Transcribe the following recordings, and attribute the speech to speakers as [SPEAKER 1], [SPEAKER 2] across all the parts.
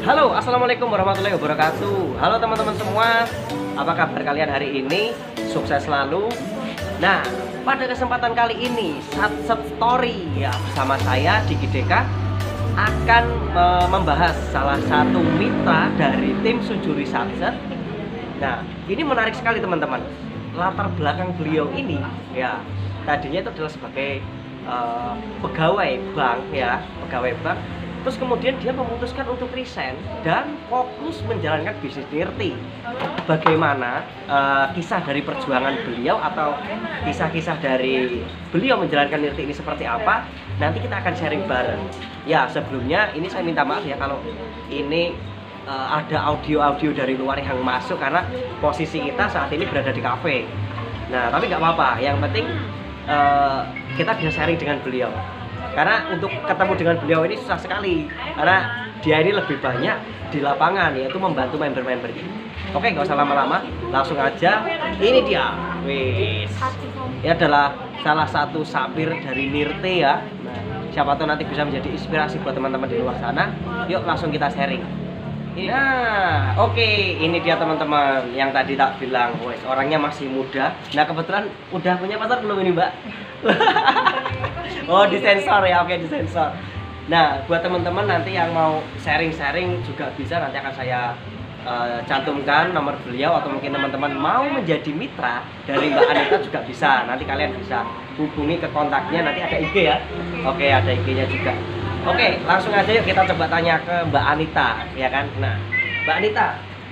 [SPEAKER 1] Halo, assalamualaikum warahmatullahi wabarakatuh. Halo teman-teman semua, apa kabar kalian hari ini? Sukses selalu. Nah, pada kesempatan kali ini Satset Story ya bersama saya Diki Deka akan membahas salah satu mitra dari tim Sujuri Satset. Nah, ini menarik sekali teman-teman. Latar belakang beliau ini ya tadinya itu adalah sebagai pegawai bank ya, pegawai bank. Terus kemudian dia memutuskan untuk resign dan fokus menjalankan bisnis Nirti. Bagaimana kisah dari perjuangan beliau atau kisah-kisah dari beliau menjalankan Nirti ini seperti apa? Nanti kita akan sharing bareng. Ya sebelumnya ini saya minta maaf ya kalau ini ada audio-audio dari luar yang masuk karena posisi kita saat ini berada di kafe. Nah tapi nggak apa-apa. Yang penting kita bisa sharing dengan beliau. Karena untuk ketemu dengan beliau ini susah sekali karena dia ini lebih banyak di lapangan yaitu membantu member-member ini. Oke, nggak usah lama-lama, langsung aja. Ini dia, wis. Ini adalah salah satu sapir dari Nirti ya. Nah, siapa tahu nanti bisa menjadi inspirasi buat teman-teman di luar sana. Yuk langsung kita sharing. Nah, oke, ini dia teman-teman yang tadi tak bilang, wes orangnya masih muda. Nah kebetulan udah punya pacar belum ini Mbak? Oh disensor ya, oke disensor. Nah buat teman-teman nanti yang mau sharing-sharing juga bisa, nanti akan saya cantumkan nomor beliau atau mungkin teman-teman mau menjadi mitra dari Mbak Anita juga bisa. Nanti kalian bisa hubungi ke kontaknya, nanti ada IG ya. Oke, ada IG-nya juga. Oke, langsung aja yuk kita coba tanya ke Mbak Anita, ya kan? Nah, Mbak Anita,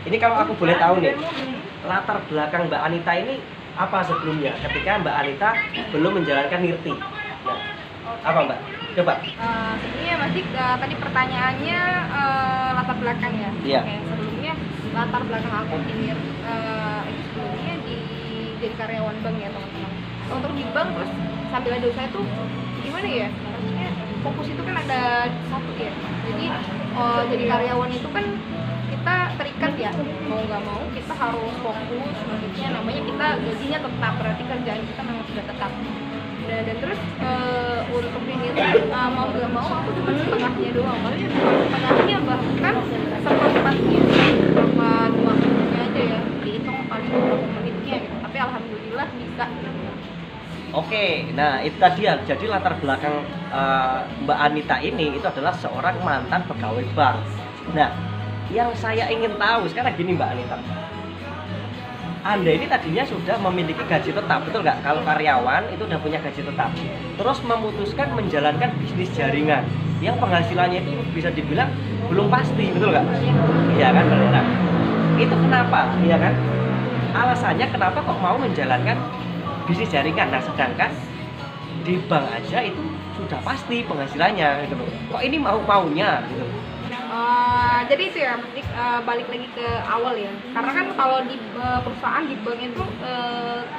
[SPEAKER 1] ini kalau aku boleh tahu nih, latar belakang Mbak Anita ini apa sebelumnya ketika Mbak Anita belum menjalankan Nirti? Nah, apa Mbak? Coba.
[SPEAKER 2] Sebenarnya Mas Dik, tadi pertanyaannya latar belakang ya.
[SPEAKER 1] Iya.
[SPEAKER 2] Oke, sebelumnya latar belakang aku itu sebelumnya jadi karyawan bank ya teman-teman. Untuk di bank terus sambil ada usaha itu gimana ya? Maksudnya fokus itu kan ada satu ya. Jadi jadi karyawan itu kan kita terikat ya, mau nggak mau kita harus fokus. Maksudnya namanya kita gajinya tetap, berarti kerjaan kita memang sudah tetap. Dan terus untuk ini mau nggak mau aku cuma setengahnya doang, maksudnya setengahnya bahkan seperempatnya, seperempat waktunya aja ya, dihitung paling beberapa menitnya gitu. Tapi alhamdulillah bisa.
[SPEAKER 1] Oke, nah itu tadi ya. Jadi latar belakang Mbak Anita ini itu adalah seorang mantan pegawai bank. Nah, yang saya ingin tahu sekarang gini Mbak Anita, Anda ini tadinya sudah memiliki gaji tetap, betul nggak? Kalau karyawan itu udah punya gaji tetap, terus memutuskan menjalankan bisnis jaringan yang penghasilannya itu bisa dibilang belum pasti, betul nggak? Iya kan Mbak Anita? Itu kenapa? Iya kan? Alasannya kenapa kok mau menjalankan bisnis jaringan? Nah sedangkan di bank aja itu sudah pasti penghasilannya gitu. Kok ini maunya gitu.
[SPEAKER 2] Jadi itu ya, balik lagi ke awal ya. Karena kan kalau di perusahaan di bank itu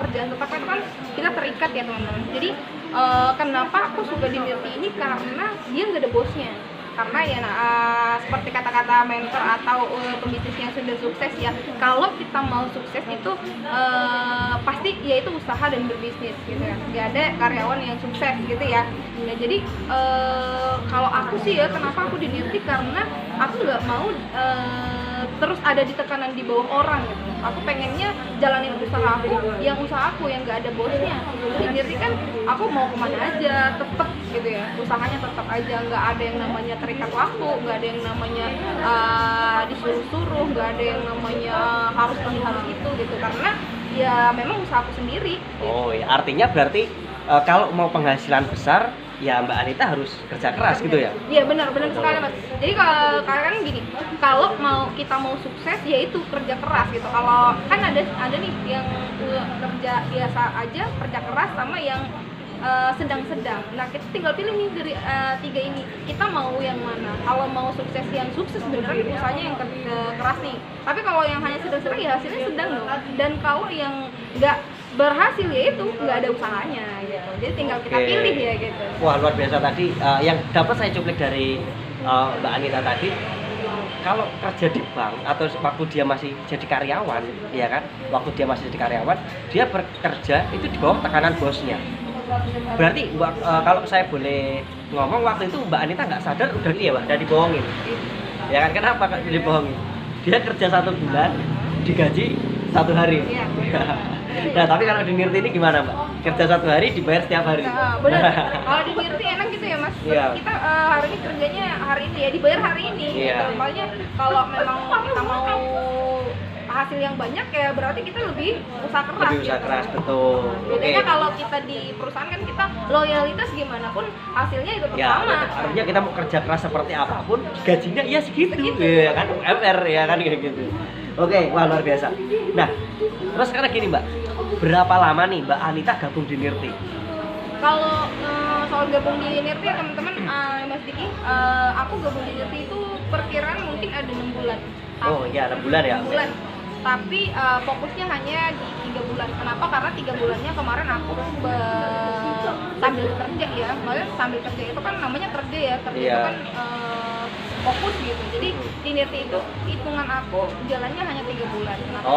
[SPEAKER 2] kerjaan tetap itu kan kita terikat ya teman-teman. Jadi kenapa aku suka di Nirti ini karena dia nggak ada bosnya. Karena ya seperti kata-kata mentor atau pembisnis yang sudah sukses ya, kalau kita mau sukses itu pasti ya itu usaha dan berbisnis gitu ya, nggak ada karyawan yang sukses gitu ya. Nah, jadi kalau aku sih ya kenapa aku di Nirti karena aku nggak mau terus ada di tekanan di bawah orang gitu. Aku pengennya jalanin usaha aku yang nggak ada bosnya. Di Nirti kan aku mau kemana aja tetep gitu ya, usahanya tetap aja, nggak ada yang namanya terikat waktu, nggak ada yang namanya disuruh-suruh, nggak ada yang namanya harus ini harus itu gitu, karena ya memang usaha aku sendiri gitu.
[SPEAKER 1] Oh ya, artinya berarti kalau mau penghasilan besar ya Mbak Anita harus kerja keras gitu ya?
[SPEAKER 2] Iya benar sekali Mas. Jadi kalau kan gini, kalau kita mau sukses ya itu kerja keras gitu. Kalau kan ada nih yang kerja biasa aja kerja keras sama yang sedang-sedang. Nah kita tinggal pilih nih dari tiga ini, kita mau yang mana. Kalau mau sukses yang sukses beneran usahanya yang kerja keras nih. Tapi kalau yang hanya sedang-sedang ya hasilnya sedang dong. Dan kalau yang nggak berhasil ya itu nggak ada usahanya gitu. Jadi tinggal kita pilih ya gitu.
[SPEAKER 1] Wah luar biasa tadi yang dapat saya cuplik dari Mbak Anita tadi. Kalau kerja di bank atau waktu dia masih jadi karyawan, ya kan? Waktu dia masih jadi karyawan, dia bekerja itu di bawah tekanan bosnya. Berarti kalau saya boleh ngomong waktu itu Mbak Anita nggak sadar udah ya Mbak, udah dibohongin. Ya kan, kenapa kak dibohongi? Dia kerja 1 bulan, digaji 1 hari.
[SPEAKER 2] Iya.
[SPEAKER 1] Nah, tapi kalau di Nirti ini gimana, Mbak? Kerja 1 hari dibayar setiap hari.
[SPEAKER 2] Nah, benar. Kalau di Nirti enak gitu ya, Mas.
[SPEAKER 1] Iya.
[SPEAKER 2] Kita hari ini kerjanya hari ini ya, dibayar hari ini.
[SPEAKER 1] Iya.
[SPEAKER 2] Gitu. Makanya kalau memang kita mau hasil yang banyak ya berarti kita lebih usaha keras.
[SPEAKER 1] Lebih usaha
[SPEAKER 2] gitu.
[SPEAKER 1] keras, betul.
[SPEAKER 2] Bedanya
[SPEAKER 1] Oke.
[SPEAKER 2] kalau kita di perusahaan kan kita loyalitas gimana pun hasilnya itu
[SPEAKER 1] Ya,
[SPEAKER 2] sama.
[SPEAKER 1] artinya kita mau kerja keras seperti apapun, gajinya ya segitu,
[SPEAKER 2] Segitu.
[SPEAKER 1] ya kan, UMR ya kan kayak gitu. Oke, wah luar biasa. Nah, terus sekarang gini Mbak, berapa lama nih Mbak Anita gabung di Nirti?
[SPEAKER 2] Kalau soal gabung di Nirti ya teman-teman, Mas Diki, aku gabung di Nirti itu perkiraan mungkin ada 6 bulan.
[SPEAKER 1] Oh iya, 6 bulan ya?
[SPEAKER 2] 6 bulan. Tapi fokusnya hanya di 3 bulan. Kenapa? Karena 3 bulannya kemarin aku sambil kerja ya. Maksudnya sambil kerja itu kan namanya kerja ya. Kerja
[SPEAKER 1] Iya.
[SPEAKER 2] itu kan fokus gitu. Jadi di Nirti itu hitungan aku jalannya hanya 3 bulan. Kenapa?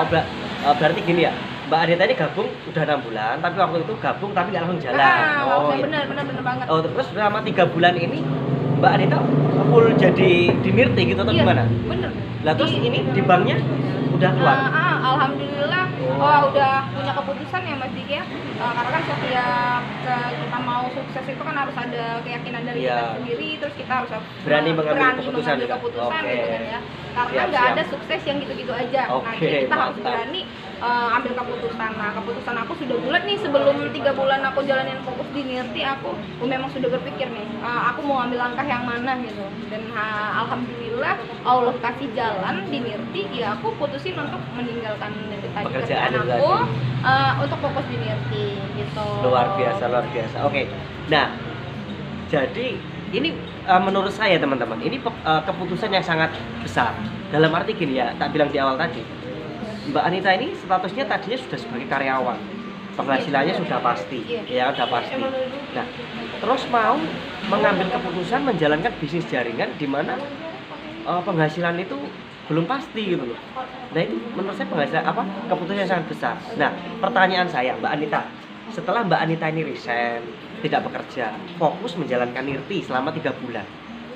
[SPEAKER 1] Oh, berarti gini ya, Mbak Anita ini gabung udah 6 bulan, tapi waktu itu gabung tapi nggak langsung jalan.
[SPEAKER 2] Oh,
[SPEAKER 1] iya.
[SPEAKER 2] benar banget.
[SPEAKER 1] Oh, terus selama 3 bulan ini Mbak Anita full jadi di Nirti gitu atau
[SPEAKER 2] Iya,
[SPEAKER 1] gimana?
[SPEAKER 2] bener.
[SPEAKER 1] Lah terus ini di banknya udah keluar?
[SPEAKER 2] Alhamdulillah, udah punya keputusan ya Mas Diki ya. Karena kan setiap kita mau sukses itu kan harus ada keyakinan dari
[SPEAKER 1] Iya.
[SPEAKER 2] kita sendiri, terus kita harus
[SPEAKER 1] Berani mengambil keputusan
[SPEAKER 2] mengambil
[SPEAKER 1] juga.
[SPEAKER 2] keputusan
[SPEAKER 1] Oke.
[SPEAKER 2] gitu kan ya. Karena
[SPEAKER 1] Siap,
[SPEAKER 2] nggak
[SPEAKER 1] siap.
[SPEAKER 2] ada sukses yang gitu-gitu aja.
[SPEAKER 1] Oke,
[SPEAKER 2] Nah, jadi kita harus
[SPEAKER 1] mantap.
[SPEAKER 2] berani ambil keputusan. Nah, keputusan aku sudah bulat nih sebelum 3 bulan aku jalanin fokus di Nirti, aku memang sudah berpikir nih, aku mau ambil langkah yang mana gitu. Dan alhamdulillah Allah kasih jalan di Nirti, ya aku putusin untuk meninggalkan tadi
[SPEAKER 1] Pekerjaan
[SPEAKER 2] aku
[SPEAKER 1] itu
[SPEAKER 2] untuk fokus di Nirti gitu.
[SPEAKER 1] Luar biasa, luar biasa. Oke. Nah, jadi ini menurut saya teman-teman, ini keputusan yang sangat besar. Dalam arti gini ya, tak bilang di awal tadi, Mbak Anita ini statusnya tadinya sudah sebagai karyawan, penghasilannya
[SPEAKER 2] Iya.
[SPEAKER 1] sudah pasti,
[SPEAKER 2] Iya.
[SPEAKER 1] ya sudah pasti. Nah, terus mau mengambil keputusan menjalankan bisnis jaringan di mana penghasilan itu belum pasti gitu loh. Nah itu menurut saya penghasilan keputusan yang sangat besar. Nah, pertanyaan saya Mbak Anita, setelah Mbak Anita ini resign, tidak bekerja, fokus menjalankan Nirti selama 3 bulan.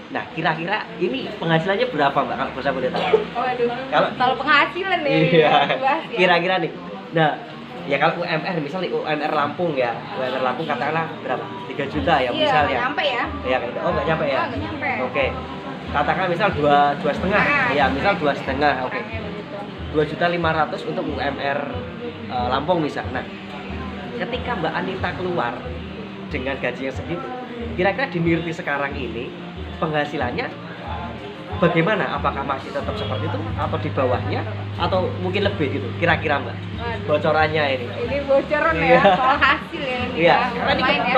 [SPEAKER 1] Nah, kira-kira ini penghasilannya berapa Mbak kalau bisa boleh tahu?
[SPEAKER 2] Waduh,
[SPEAKER 1] Kalau-
[SPEAKER 2] kalau penghasilan nih
[SPEAKER 1] Iya.
[SPEAKER 2] dibahas ya.
[SPEAKER 1] Kira-kira nih. Nah, ya kalau UMR misalnya UMR Lampung ya, UMR Lampung katakanlah berapa? 3 juta ya
[SPEAKER 2] Iya,
[SPEAKER 1] misalnya.
[SPEAKER 2] nggak nyampe ya.
[SPEAKER 1] Ya kayak gitu. Oh, nggak nyampe ya?
[SPEAKER 2] Nggak nyampe.
[SPEAKER 1] Oke. Katakan misal 2,5
[SPEAKER 2] Nah,
[SPEAKER 1] ya, misal 2,5. Oke.
[SPEAKER 2] Kayak begitu.
[SPEAKER 1] 2.500.000 untuk UMR Lampung misal. Nah, ketika Mbak Anita keluar dengan gaji yang segitu, kira-kira di Nirti sekarang ini penghasilannya bagaimana? Apakah masih tetap seperti itu atau di bawahnya atau mungkin lebih gitu? Kira-kira Mbak,
[SPEAKER 2] Waduh.
[SPEAKER 1] bocorannya ini.
[SPEAKER 2] Ini bocoran
[SPEAKER 1] Iya.
[SPEAKER 2] ya soal hasil ya ini
[SPEAKER 1] Iya,
[SPEAKER 2] ya.
[SPEAKER 1] karena ini
[SPEAKER 2] Lumayan ya.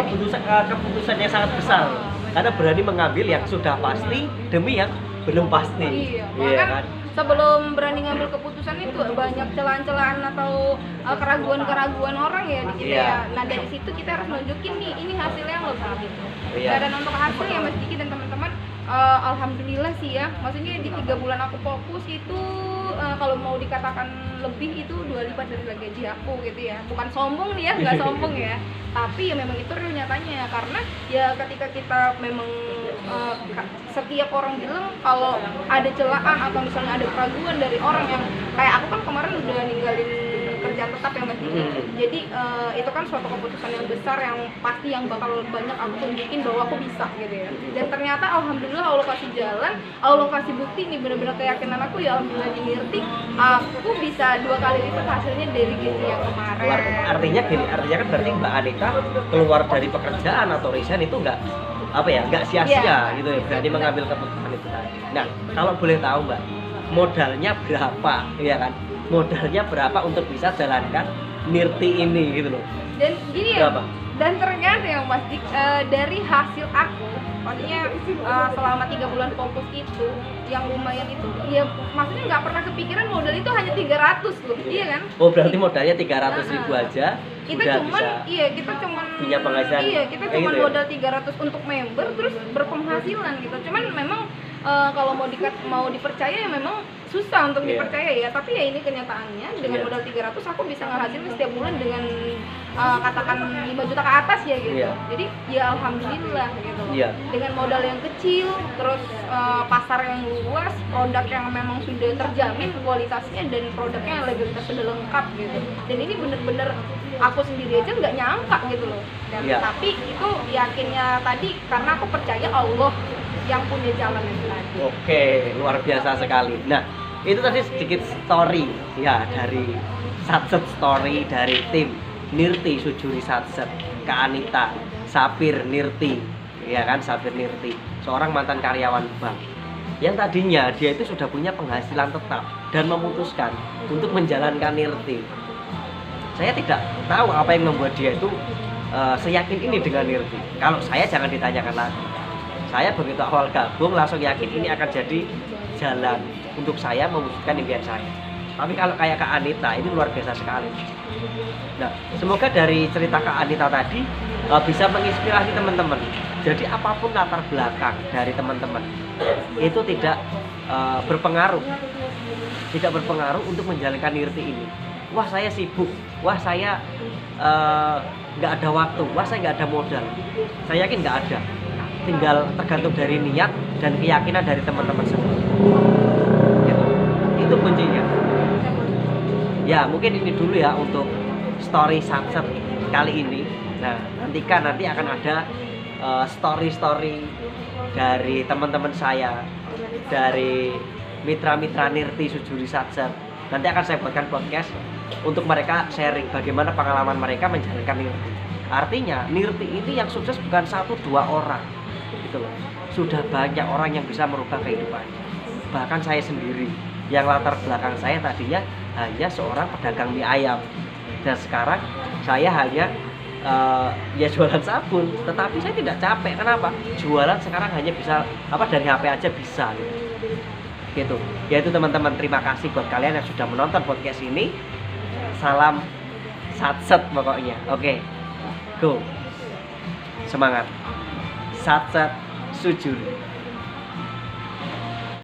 [SPEAKER 1] keputusan yang sangat besar. Karena berani mengambil yang sudah pasti demi yang belum pasti.
[SPEAKER 2] Iya,
[SPEAKER 1] Iya
[SPEAKER 2] bahkan
[SPEAKER 1] kan?
[SPEAKER 2] sebelum berani ngambil keputusan itu banyak celaan-celaan atau keraguan-keraguan orang ya di kita
[SPEAKER 1] Iya.
[SPEAKER 2] ya. Nah dari situ kita harus nunjukin nih ini hasilnya yang loh gitu.
[SPEAKER 1] Iya.
[SPEAKER 2] Nah, dan untuk hasil ya Mas Diki dan teman-teman, alhamdulillah sih ya. Maksudnya di 3 bulan aku fokus itu kalau mau dikatakan lebih itu 2 lipat dari gaji aku gitu ya. Bukan sombong nih ya, nggak sombong ya. Tapi ya memang itu real nyatanya karena ya ketika kita memang setiap orang bilang kalau ada celaan atau misalnya ada keraguan dari orang yang kayak aku kan kemarin udah ninggalin kerjaan tetap ya Mas Diki. Jadi itu kan suatu keputusan yang besar yang pasti yang bakal banyak aku tunjukin bahwa aku bisa gitu ya. Dan ternyata alhamdulillah Allah kasih jalan, Allah kasih bukti nih benar-benar keyakinan aku ya alhamdulillah di Nirti aku bisa 2 kali lipat hasilnya dari gaji yang kemarin.
[SPEAKER 1] Artinya gini, artinya kan berarti Mbak Anita keluar dari pekerjaan atau resign itu nggak sia-sia
[SPEAKER 2] Iya.
[SPEAKER 1] gitu ya, berani mengambil keputusan itu tadi. Nah, kalau boleh tahu Mbak, modalnya berapa ya kan? Modalnya berapa untuk bisa jalankan Nirti ini gitu loh?
[SPEAKER 2] Dan gini ya,
[SPEAKER 1] Berapa?
[SPEAKER 2] dan ternyata yang Mas Dik, dari hasil aku maksudnya selama 3 bulan fokus itu yang lumayan itu ya maksudnya nggak pernah kepikiran modal itu hanya 300 loh, iya kan?
[SPEAKER 1] Oh, berarti modalnya 300.000 aja
[SPEAKER 2] Kita
[SPEAKER 1] udah
[SPEAKER 2] cuman
[SPEAKER 1] bisa
[SPEAKER 2] kita cuman
[SPEAKER 1] punya penghasilan
[SPEAKER 2] kita
[SPEAKER 1] kayak
[SPEAKER 2] cuman
[SPEAKER 1] gitu ya?
[SPEAKER 2] modal 300 untuk member terus berpenghasilan gitu. Cuman memang kalau mau dipercaya ya memang susah untuk
[SPEAKER 1] Iya.
[SPEAKER 2] dipercaya ya, tapi ya ini kenyataannya dengan
[SPEAKER 1] Iya.
[SPEAKER 2] modal 300 aku bisa ngehasilin setiap bulan dengan katakan 5 juta ke atas ya gitu.
[SPEAKER 1] Iya.
[SPEAKER 2] Jadi ya alhamdulillah gitu.
[SPEAKER 1] Iya.
[SPEAKER 2] Dengan modal yang kecil, terus pasar yang luas, produk yang memang sudah terjamin kualitasnya dan produknya yang legalitas sudah lengkap gitu. Dan ini bener-bener aku sendiri aja nggak nyangka gitu loh. Dan
[SPEAKER 1] Iya.
[SPEAKER 2] tapi itu yakinnya tadi karena aku percaya Allah yang punya jalan itu tadi.
[SPEAKER 1] Oke, luar biasa sekali. Nah, itu tadi sedikit story ya dari Satset Story dari tim Nirti Sujuri Satset, Kak Anita, Sapir Nirti, ya kan, Sapir Nirti, seorang mantan karyawan bank yang tadinya dia itu sudah punya penghasilan tetap dan memutuskan untuk menjalankan Nirti. Saya tidak tahu apa yang membuat dia itu seyakin ini dengan Nirti. Kalau saya jangan ditanyakan lagi. Saya begitu awal gabung langsung yakin ini akan jadi jalan untuk saya mewujudkan impian saya. Tapi kalau kayak Kak Anita ini luar biasa sekali. Nah, semoga dari cerita Kak Anita tadi bisa menginspirasi teman-teman. Jadi apapun latar belakang dari teman-teman itu tidak berpengaruh untuk menjalankan Nirti ini. Wah, saya sibuk, wah saya nggak ada waktu, wah saya nggak ada modal. Saya yakin nggak ada. Tinggal tergantung dari niat dan keyakinan dari teman-teman sendiri. Gitu. Itu kuncinya. Ya, mungkin ini dulu ya untuk story Satset kali ini. Nah, nanti akan ada story-story dari teman-teman saya, dari mitra-mitra Nirti Sujuri Satset. Nanti akan saya buatkan podcast untuk mereka sharing bagaimana pengalaman mereka menjalankan Nirti. Artinya Nirti ini yang sukses bukan 1-2 orang, gitu loh. Sudah banyak orang yang bisa merubah kehidupannya. Bahkan saya sendiri yang latar belakang saya tadinya hanya seorang pedagang mie ayam, dan sekarang saya hanya ya jualan sabun, tetapi saya tidak capek. Kenapa? Jualan sekarang hanya bisa dari HP aja bisa gitu. Yaitu teman-teman, terima kasih buat kalian yang sudah menonton podcast ini. Salam Satset pokoknya. Oke, go, semangat. Satset Sujuri.